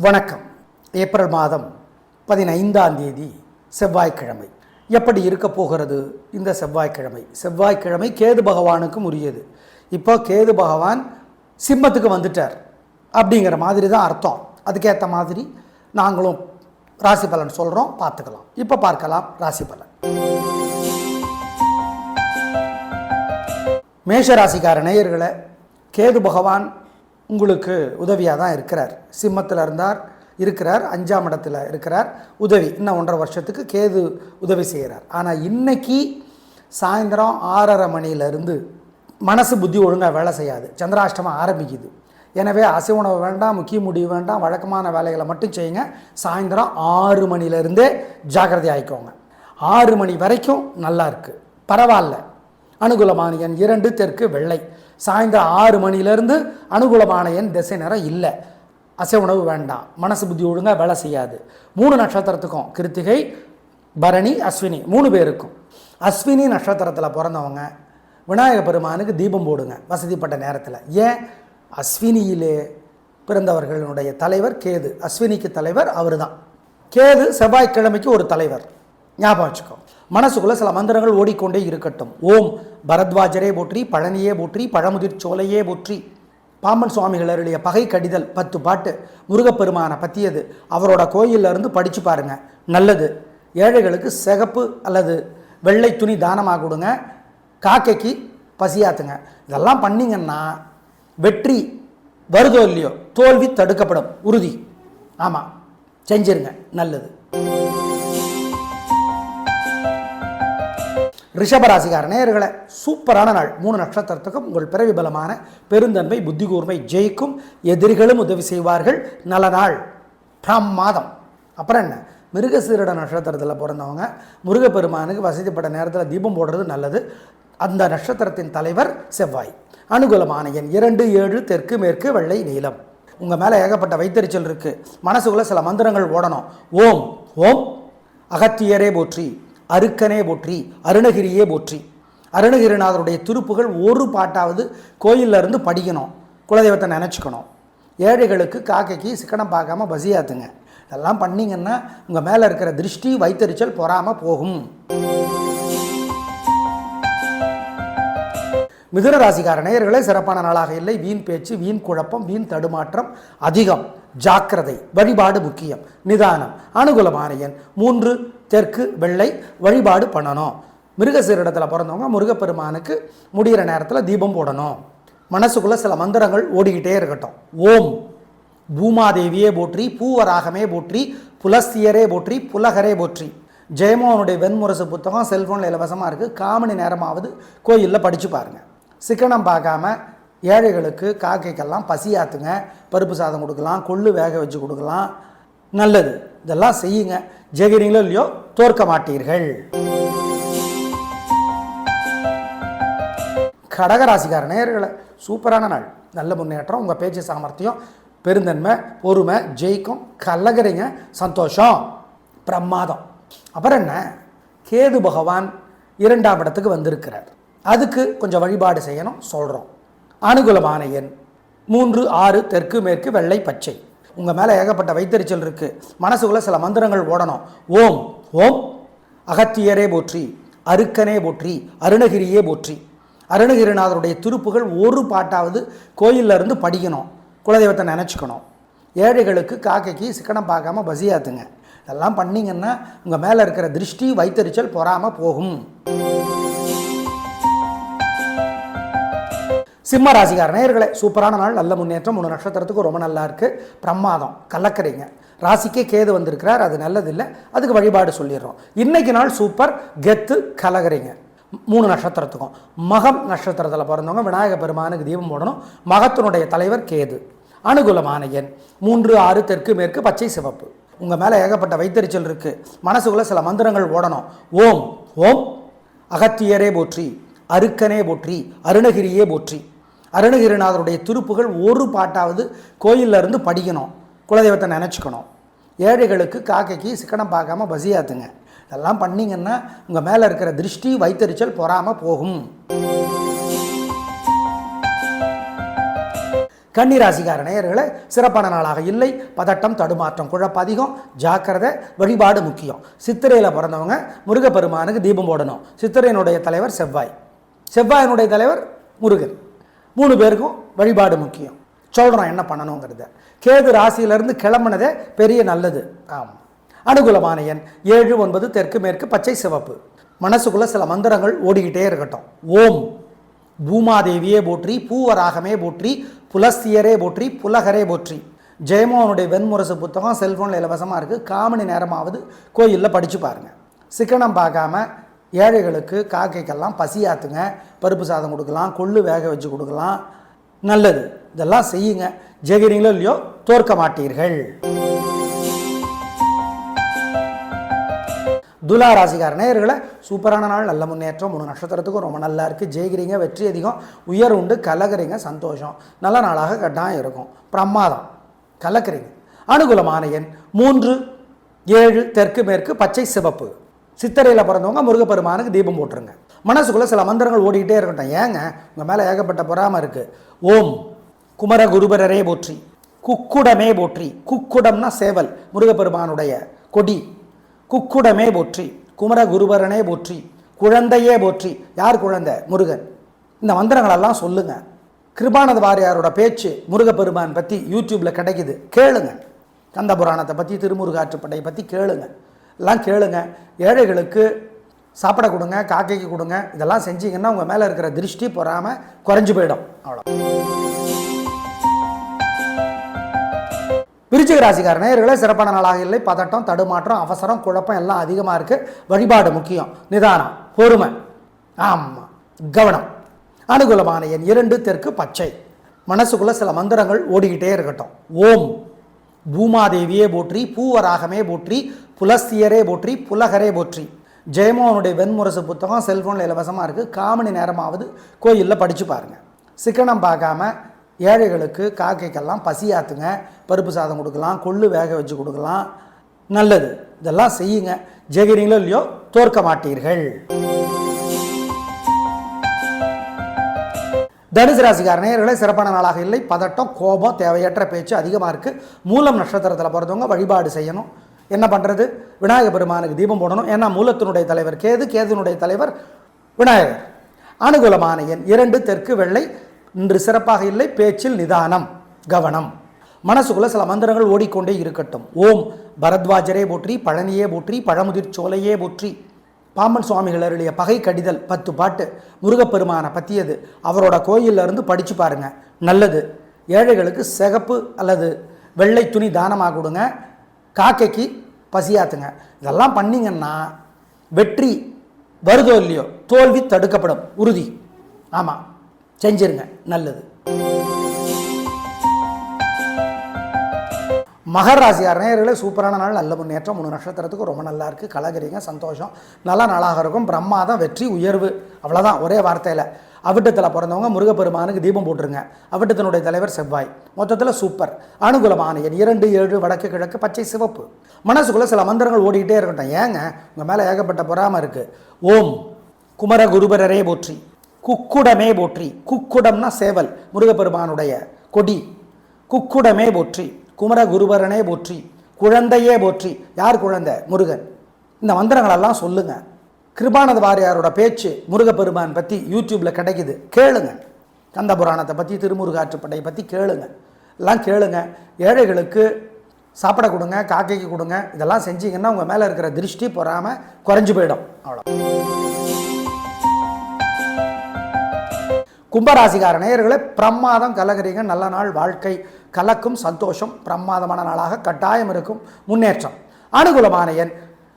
வணக்கம். ஏப்ரல் மாதம் 15ஆம் தேதி செவ்வாய்க்கிழமை. எப்படி இருக்க போகிறது இந்த செவ்வாய்க்கிழமை? செவ்வாய்க்கிழமை கேது பகவானுக்கும் உரியது. இப்போ கேது பகவான் சிம்மத்துக்கு வந்துட்டார் அப்படிங்கிற மாதிரி தான் அர்த்தம். அதுக்கேற்ற மாதிரி நாங்களும் ராசி பலன் சொல்கிறோம், பார்த்துக்கலாம். இப்போ பார்க்கலாம் ராசி பலன். மேஷ ராசிக்கார நேயர்களை, கேது பகவான் உங்களுக்கு உதவியாக தான் இருக்கிறார். சிம்மத்தில் இருக்கிறார், 5ஆம் இடத்துல இருக்கிறார். உதவி இன்னும் 1.5 வருஷத்துக்கு கேது உதவி செய்கிறார். ஆனால் இன்னைக்கு சாயந்தரம் 6:30 மணியிலிருந்து மனசு புத்தி ஒழுங்காக வேலை செய்யாது. சந்திராஷ்டமம் ஆரம்பிக்குது. எனவே அசைவ உணவு வேண்டாம், முக்கிய முடிவு வேண்டாம், வழக்கமான வேலைகளை மட்டும் செய்யுங்க. சாயந்தரம் 6 மணிலேருந்தே ஜாக்கிரதை ஆகிக்கோங்க. 6 மணி வரைக்கும் நல்லா இருக்குது, பரவாயில்ல. அனுகூலமான எண் 2 தெற்கு வெள்ளை. சாயந்தரம் 6 மணிலேருந்து அனுகூலமான எண் திசை நேரம் இல்லை. அசைவ உணவு வேண்டாம், மனசு புத்தி ஒழுங்காக வேலை செய்யாது. 3 நட்சத்திரத்துக்கும், கிருத்திகை, பரணி, அஸ்வினி 3 பேருக்கும். அஸ்வினி நட்சத்திரத்தில் பிறந்தவங்க விநாயக பெருமானுக்கு தீபம் போடுங்க வசதிப்பட்ட நேரத்தில். ஏன்? அஸ்வினியிலே பிறந்தவர்களுடைய தலைவர் கேது. அஸ்வினிக்கு தலைவர் அவர் தான். கேது செவ்வாய்க்கிழமைக்கு ஒரு தலைவர், ஞாபகம் வச்சுக்கோ. மனசுக்குள்ளே சில மந்திரங்கள் ஓடிக்கொண்டே இருக்கட்டும். ஓம் பரத்வாஜரே போற்றி, பழனியே போற்றி, பழமுதிர் சோலையே போற்றி. பாம்பன் சுவாமிகளுடைய பகை கடிதல் 10 பாட்டு முருகப்பெருமானை பற்றியது. அவரோட கோயிலில் இருந்து படித்து பாருங்கள், நல்லது. ஏழைகளுக்கு சிகப்பு அல்லது வெள்ளை துணி தானமாக கொடுங்க. காக்கைக்கு பசியாத்துங்க. இதெல்லாம் பண்ணிங்கன்னா வெற்றி வருதோ இல்லையோ, தோல்வி தடுக்கப்படும், உறுதி. ஆமாம், செஞ்சிருங்க, நல்லது. ரிஷபராசிக்கார நேயர்களை, சூப்பரான நாள். 3 நட்சத்திரத்துக்கும் உங்கள் பிறவி பலமான பெருந்தன்மை, புத்தி கூர்மை ஜெயிக்கும். எதிரிகளும் உதவி செய்வார்கள். நல்ல நாள், பிரமாதம். அப்புறம் என்ன? மிருகசீரிட நட்சத்திரத்தில் பிறந்தவங்க முருகப்பெருமானுக்கு வசதிப்பட்ட நேரத்தில் தீபம் போடுறது நல்லது. அந்த நட்சத்திரத்தின் தலைவர் செவ்வாய். அனுகூலமான எண் 2 7 தெற்கு மேற்கு வெள்ளை நீலம். உங்கள் மேலே ஏகப்பட்ட வைத்தறிச்சல் இருக்குது. மனசுக்குள்ளே சில மந்திரங்கள் ஓடணும். ஓம் ஓம் அகத்தியரே போற்றி, அருக்கனே போற்றி, அருணகிரியே போற்றி. அருணகிரிநாதருடைய திருப்புகள் ஒரு பாட்டாவது கோயிலில் இருந்து படிக்கணும். குலதெய்வத்தை நினச்சிக்கணும். ஏழைகளுக்கு காக்கைக்கு சிக்கனம் பார்க்காம பசியாத்துங்க. இதெல்லாம் பண்ணிங்கன்னா உங்கள் மேலே இருக்கிற திருஷ்டி வைத்தறிச்சல் பொறாமல் போகும். மிதுன ராசிக்கார நேயர்களே, சிறப்பான நாளாக இல்லை. வீண் பேச்சு, வீண் குழப்பம், வீண் தடுமாற்றம் அதிகம். ஜாக்கிரதை, வழிபாடு முக்கியம், நிதானம். அனுகூலமான எண் 3 தெற்கு வெள்ளை. வழிபாடு பண்ணணும். மிருகசீரிடத்தில் பிறந்தவங்க முருகப்பெருமானுக்கு முடிகிற நேரத்தில் தீபம் போடணும். மனசுக்குள்ளே சில மந்திரங்கள் ஓடிக்கிட்டே இருக்கட்டும். ஓம் பூமாதேவியே போற்றி, பூவராகமே போற்றி, புலஸ்தியரே போற்றி, புலகரே போற்றி. ஜெயமோகனுடைய வெண்முரசு புத்தகம் செல்ஃபோனில் இலவசமாக இருக்குது. 1/4 மணி நேரமாவது கோயிலில் படித்து பாருங்கள். சிக்கனம் பார்க்காம ஏழைகளுக்கு காக்கைக்கெல்லாம் பசியாத்துங்க. பருப்பு சாதம் கொடுக்கலாம், கொள்ளு வேக வச்சு கொடுக்கலாம், நல்லது. இதெல்லாம் செய்யுங்க. ஜெயிக்கிறீங்களோ இல்லையோ, தோற்க மாட்டீர்கள். கடகராசிக்கார நேயர்களை, சூப்பரான நாள். நல்ல முன்னேற்றம். உங்கள் பேச்சு சாமர்த்தியம், பெருந்தன்மை, பொறுமை ஜெயிக்கும். கலகரிங்க, சந்தோஷம், பிரமாதம். அப்புறம் என்ன? கேது பகவான் 2ஆம் இடத்துக்கு வந்திருக்கிறார். அதுக்கு கொஞ்சம் வழிபாடு செய்யணும், சொல்கிறோம். அனுகூலமான எண் 3 6 தெற்கு மேற்கு வெள்ளை பச்சை. உங்கள் மேலே ஏகப்பட்ட வைத்தறிச்சல் இருக்குது. மனசுக்குள்ளே சில மந்திரங்கள் ஓடணும். ஓம் ஓம் அகத்தியரே போற்றி, அருக்கனே போற்றி, அருணகிரியே போற்றி. அருணகிரிநாதருடைய திருப்புகள் ஒரு பாட்டாவது கோயிலில் இருந்து படிக்கணும். குலதெய்வத்தை நினச்சிக்கணும். ஏழைகளுக்கு காக்கைக்கு சிக்கனம் பார்க்காம பசியாத்துங்க. இதெல்லாம் பண்ணிங்கன்னா உங்கள் மேலே இருக்கிற திருஷ்டி வைத்தறிச்சல் பொறாமல் போகும். சிம்ம ராசிக்கார நேயர்களே, சூப்பரான நாள். நல்ல முன்னேற்றம். 3 நட்சத்திரத்துக்கு ரொம்ப நல்லா இருக்குது, பிரமாதம். கலக்கறீங்க. ராசிக்கே கேது வந்திருக்கிறார், அது நல்லதில்லை. அதுக்கு வழிபாடு சொல்லிடுறோம். இன்றைக்கி நாள் சூப்பர், கெத்து, கலகரிங்க. 3 நட்சத்திரத்துக்கும். மகம் நட்சத்திரத்தில் பிறந்தவங்க விநாயக பெருமானுக்கு தீபம் போடணும். மகத்தினுடைய தலைவர் கேது. அனுகூலமான எண் 3 6 தெற்கு மேற்கு பச்சை சிவப்பு. உங்கள் மேலே ஏகப்பட்ட வைத்தறிச்சல் இருக்குது. மனசுக்குள்ளே சில மந்திரங்கள் ஓடணும். ஓம் ஓம் அகத்தியரே போற்றி, அருக்கனே போற்றி, அருணகிரியே போற்றி. அருணகிரிநாதருடைய திருப்புகள் ஒரு பாட்டாவது கோயிலில் இருந்து படிக்கணும். குலதெய்வத்தை நினச்சிக்கணும். ஏழைகளுக்கு காக்கைக்கு சிக்கனம் பார்க்காம பசியாத்துங்க. இதெல்லாம் பண்ணிங்கன்னா உங்கள் மேலே இருக்கிற திருஷ்டி வைத்தறிச்சல் பொறாமல் போகும். கன்னிராசிக்கார நேயர்களே, சிறப்பான நாளாக இல்லை. பதட்டம், தடுமாற்றம், குழப்பம் அதிகம். ஜாக்கிரதை. வழிபாடு முக்கியம். சித்திரையில் பிறந்தவங்க முருகப்பெருமானுக்கு தீபம் போடணும். சித்திரையினுடைய தலைவர் செவ்வாய், செவ்வாயினுடைய தலைவர் முருகன். 3 பேருக்கும் வழிபாடு முக்கியம். சொல்கிறோம் என்ன பண்ணணுங்கிறத. கேது ராசியிலிருந்து கிளம்புனதே பெரிய நல்லது. ஆமாம். அனுகூலமான எண் 7, 9, தெற்கு மேற்கு, பச்சை சிவப்பு. மனசுக்குள்ளே சில மந்திரங்கள் ஓடிக்கிட்டே இருக்கட்டும். ஓம் பூமாதேவியே போற்றி, பூவராகமே போற்றி, புலஸ்தியரே போற்றி, புலகரே போற்றி. ஜெயமோகனுடைய வெண்முரசு புத்தகம் செல்ஃபோனில் இலவசமாக இருக்குது. 1/4 மணி நேரமாவது கோயிலில் படித்து பாருங்கள். சிக்கனம் பார்க்காம ஏழைகளுக்கு, காக்கைக்கெல்லாம் பசியாத்துங்க. பருப்பு சாதம் கொடுக்கலாம், கொள்ளு வேக வச்சு கொடுக்கலாம். நல்லது. இதெல்லாம் செய்யுங்க. ஜெயிக்கிறீங்களோ இல்லையோ, தோற்க மாட்டீர்கள். துலா ராசிக்கார நேயர்களை, சூப்பரான நாள், நல்ல முன்னேற்றம். 3 நட்சத்திரத்துக்கும் ரொம்ப நல்லா இருக்குது. ஜெயிக்கிறீங்க, வெற்றி அதிகம், உயர் உண்டு, கலக்கிறீங்க, சந்தோஷம். நல்ல நாளாக கட்டாயம் இருக்கும். பிரமாதம், கலக்கிறீங்க. அனுகூலமான எண் 3, 7, தெற்கு மேற்கு, பச்சை சிவப்பு. சித்திரையில் பிறந்தவங்க முருகப்பெருமானுக்கு தீபம் போட்டுருங்க. மனசுக்குள்ளே சில மந்திரங்கள் ஓடிக்கிட்டே இருக்கட்டும். ஏங்க உங்கள் மேலே ஏகப்பட்ட பொறாமை இருக்குது. ஓம் குமர குருபரரே போற்றி, குக்குடமே போற்றி. குக்குடம்னா சேவல், முருகப்பெருமானுடைய கொடி. குக்குடமே போற்றி, குமர குருபரனே போற்றி, குழந்தையே போற்றி. யார் குழந்தை? முருகன். இந்த மந்திரங்களெல்லாம் சொல்லுங்க. கிருபானந்த வாரியாரோட பேச்சு முருகப்பெருமான் பற்றி யூடியூப்பில் கிடைக்குது, கேளுங்க. கந்த புராணத்தை பற்றி, திருமுருகாற்றுப்படையை பற்றி கேளுங்க. எல்லாம் கேளுங்க. ஏழைகளுக்கு சாப்பிட கொடுங்க, காக்கைக்கு கொடுங்க. இதெல்லாம் செஞ்சீங்கன்னா உங்கள் மேலே இருக்கிற திருஷ்டி பொறாமல் குறைஞ்சி போயிடும். அவ்வளோ. விருச்சிக ராசிக்கார நேயர்களே, சிறப்பான நாளாக இல்லை. பதட்டம், தடுமாற்றம், அவசரம், குழப்பம் எல்லாம் அதிகமாக இருக்குது. வழிபாடு முக்கியம். நிதானம், பொறுமை, ஆமாம், கவனம். அனுகூலமான எண் 2, தெற்கு பச்சை. மனசுக்குள்ளே சில மந்திரங்கள் ஓடிக்கிட்டே இருக்கட்டும். ஓம் பூமாதேவியே போற்றி, பூவராகமே போற்றி, புலஸ்தியரே போற்றி, புலகரே போற்றி. ஜெயமோகனுடைய வெண்முரசு புத்தகம் செல்ஃபோனில் இலவசமாக இருக்குது. 1/4 மணி நேரமாவது கோயிலில் படித்து பாருங்கள். சிக்கனம் பார்க்காம ஏழைகளுக்கு, காக்கைக்கெல்லாம் பசியாத்துங்க. பருப்பு சாதம் கொடுக்கலாம், கொள்ளு வேக வச்சு கொடுக்கலாம். நல்லது. இதெல்லாம் செய்யுங்க. ஜெயிக்கிறீங்களோ இல்லையோ, தோற்க மாட்டீர்கள். தனுசு ராசிக்கார நேயர்களே, சிறப்பான நாளாக இல்லை. பதட்டம், கோபம், தேவையற்ற பேச்சு அதிகமாக இருக்குது. மூலம் நட்சத்திரத்தில் பிறந்தவங்க வழிபாடு செய்யணும். என்ன பண்ணுறது? விநாயகர் பெருமானுக்கு தீபம் போடணும். ஏன்னா மூலத்தினுடைய தலைவர் கேது, கேதுனுடைய தலைவர் விநாயகர். அனுகூலமான எண் 2, தெற்கு வெள்ளை. இன்று சிறப்பாக இல்லை. பேச்சில் நிதானம், கவனம். மனசுக்குள்ள சில மந்திரங்கள் ஓடிக்கொண்டே இருக்கட்டும். ஓம் பரத்வாஜரே போற்றி, பழனியே போற்றி, பழமுதிர் சோலையே போற்றி. பாம்பன் சுவாமிகள் அருளிய பகை கடிதல் 10 பாட்டு முருகப்பெருமானை பற்றியது. அவரோட கோயிலில் இருந்து படித்து பாருங்கள். நல்லது. ஏழைகளுக்கு சிகப்பு அல்லது வெள்ளை துணி தானமாக கொடுங்க. காக்கைக்கு பசியாத்துங்க. இதெல்லாம் பண்ணிங்கன்னா வெற்றி வருதோ இல்லையோ, தோல்வி தடுக்கப்படும், உறுதி. ஆமாம், செஞ்சிருங்க. நல்லது. மகர ராசியார் நேயர்களே, சூப்பரான நாள், நல்ல முன்னேற்றம். 3 நட்சத்திரத்துக்கு ரொம்ப நல்லா இருக்குது. கலகிறீங்க, சந்தோஷம். நல்ல நாளாக இருக்கும். பிரம்மாதம், வெற்றி, உயர்வு. அவ்வளோதான், ஒரே வார்த்தையில். அவிட்டத்தில் பிறந்தவங்க முருகப்பெருமானுக்கு தீபம் போட்டுருங்க. அவிட்டத்தினுடைய தலைவர் செவ்வாய். மொத்தத்தில் சூப்பர். அனுகூலமான எண் 2, 7, வடக்கு கிழக்கு, பச்சை சிவப்பு. மனசுக்குள்ளே சில மந்திரங்கள் ஓடிக்கிட்டே இருக்கட்டும். ஏங்க உங்கள் மேலே ஏகப்பட்ட பொறாமை இருக்குது. ஓம் குமர குருபரரே போற்றி, குக்குடமே போற்றி. குக்குடம்னா சேவல், முருகப்பெருமானுடைய கொடி. குக்குடமே போற்றி, குமர குருபரனே போற்றி, குழந்தையே போற்றி. யார் குழந்தை? முருகன். இந்த மந்திரங்களெல்லாம் சொல்லுங்கள். கிருபானந்த வாரியாரோட பேச்சு முருகப்பெருமான் பற்றி யூடியூப்பில் கிடைக்குது, கேளுங்க. கந்த புராணத்தை பற்றி, திருமுருகாற்றுப்படையை பற்றி கேளுங்க. எல்லாம் கேளுங்க. ஏழைகளுக்கு சாப்பிட கொடுங்க, காக்கைக்கு கொடுங்க. இதெல்லாம் செஞ்சீங்கன்னா உங்கள் மேலே இருக்கிற திருஷ்டி பொறாமல் குறைஞ்சி போயிடும். அவ்வளோ. கும்பராசிக்கார நேயர்களே, பிரமாதம், கலகிறீங்க. நல்ல நாள், வாழ்க்கை கலக்கும், சந்தோஷம். பிரமாதமான நாளாக கட்டாயம் இருக்கும். முன்னேற்றம். அனுகூலமான எண்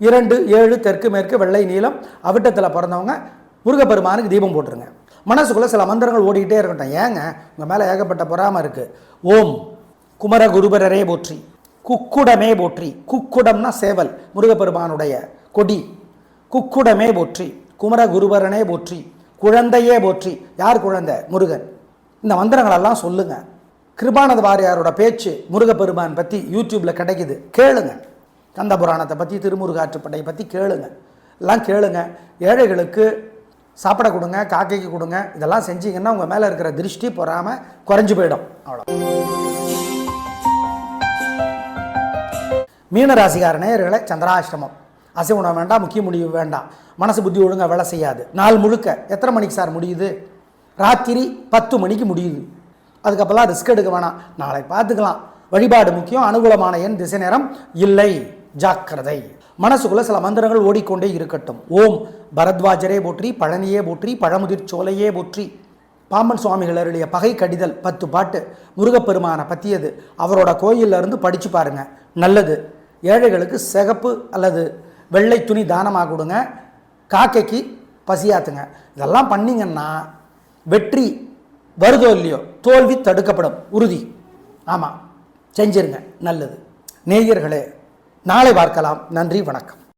2, 7, தெற்கு மேற்கு, வெள்ளை நீலம். அவிட்டத்தில் பிறந்தவங்க முருகப்பெருமானுக்கு தீபம் போட்டுருங்க. மனசுக்குள்ளே சில மந்திரங்கள் ஓடிக்கிட்டே இருக்கட்டும். ஏங்க உங்கள் மேலே ஏகப்பட்ட பொறாமை இருக்குது. ஓம் குமர குருபரரே போற்றி, குக்குடமே போற்றி. குக்குடம்னா சேவல், முருகப்பெருமானுடைய கொடி. குக்குடமே போற்றி, குமர குருபரனே போற்றி, குழந்தையே போற்றி. யார் குழந்தை? முருகன். இந்த மந்திரங்களெல்லாம் சொல்லுங்கள். கிருபானந்த வாரியாரோட பேச்சு முருகப்பெருமான் பற்றி யூடியூப்பில் கிடைக்குது, கேளுங்க. கந்த புராணத்தை பற்றி, திருமுருகாற்றுப்படையை பற்றி கேளுங்க. எல்லாம் கேளுங்க. ஏழைகளுக்கு சாப்பிட கொடுங்க, காக்கைக்கு கொடுங்க. இதெல்லாம் செஞ்சீங்கன்னா உங்கள் மேலே இருக்கிற திருஷ்டி பொறாமல் குறைஞ்சு போயிடும். அவ்வளோ. மீனராசிக்கார நேயர்களை சந்திராஷ்டமம். அசைவ உணவு வேண்டாம், முக்கிய முடிவு வேண்டாம், மனசு புத்தி ஒழுங்காக வேலை செய்யாது. நாள் முழுக்க எத்தனை மணிக்கு சார் முடியுது? ராத்திரி 10 மணிக்கு முடியுது. அதுக்கப்புறம் ரிஸ்க் எடுக்க வேணாம், நாளை பார்த்துக்கலாம். வழிபாடு முக்கியம். அனுகூலமான எண் திசை நேரம் இல்லை, ஜாக்கிரதை. மனசுக்குள்ள சில மந்திரங்கள் ஓடிக்கொண்டே இருக்கட்டும். ஓம் பரத்வாஜரே போற்றி, பழனியே போற்றி, பழமுதிர் சோலையே போற்றி. பாம்பன் சுவாமிகளுடைய பகை கடிதல் 10 பாட்டு முருகப்பெருமானை பற்றியது. அவரோட கோயிலில் இருந்து படித்து பாருங்க, நல்லது. ஏழைகளுக்கு சிகப்பு அல்லது வெள்ளை துணி தானமாக கொடுங்க. காக்கைக்கு பசியாத்துங்க. இதெல்லாம் பண்ணிங்கன்னா வெற்றி வருதோ இல்லையோ, தோல்வி தடுக்கப்படும், உறுதி. ஆமாம், செஞ்சிருங்க, நல்லது. நேயர்களே, நாளை பார்க்கலாம். நன்றி, வணக்கம்.